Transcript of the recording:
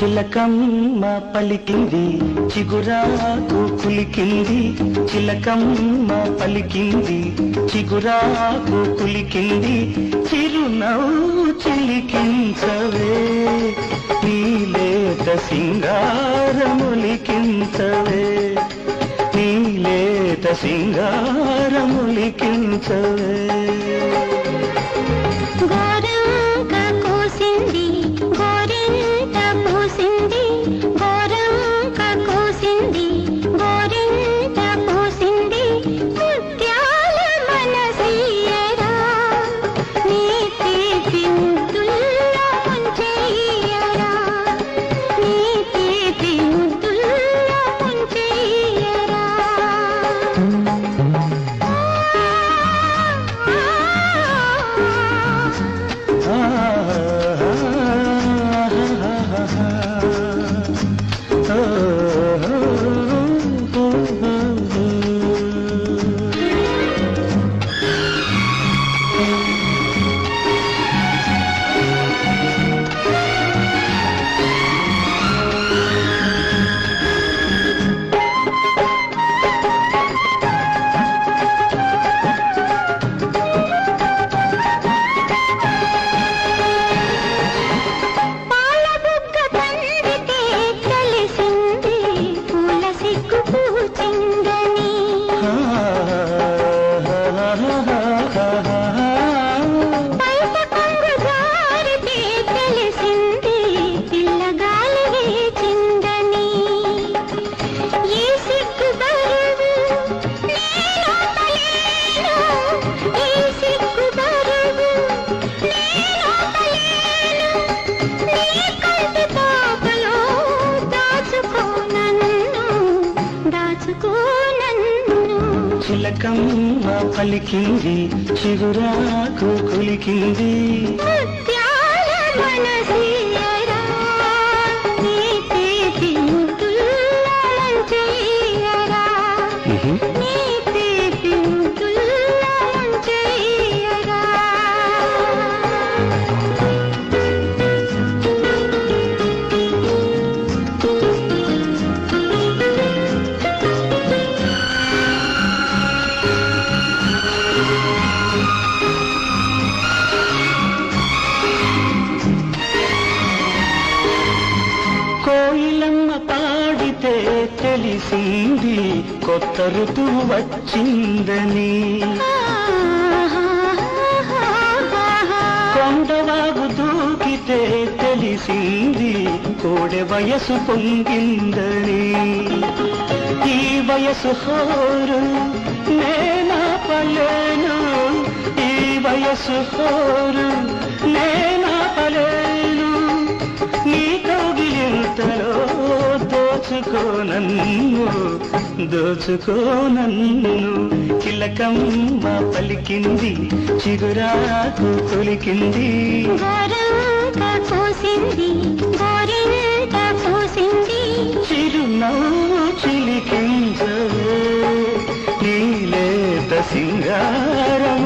చిలకమ్మ పలికింది చిగురాకు కులికింది, చిలకమ్మ పలికింది చిగురాకు కులికింది, చిరునవ్వు చిలికించవే నీలేత సింగారములికించవే, నీలేత సింగారములికించవే. చిలకమ్మ పలికింది చిగురాకు కులికింది, ముత్యాల మనసియరా నీ తీపి ముద్దుల్లో ముంచెయ్యరా, నీ తీపి ముద్దుల్లో ముంచెయ్యరా. కోయిలమ్మ పాడితే తెలిసింది కొత్త ఋతువు వచ్చిందని, కొండవాగు దూకితే తెలిసింది కోడె వయసు పొంగిందని, ఈ వయసు హోరు నేనాపలేను, ఈ వయసు హోరు నేనాపలేను, నీ కౌగిలింతలో దోచుకో నన్ను, దోచుకో నన్ను. చిలకమ్మ పలికింది చిగురాకు కులికింది, చిరునవ్వు చిలికించవే నీలేత సింగారములికించవే.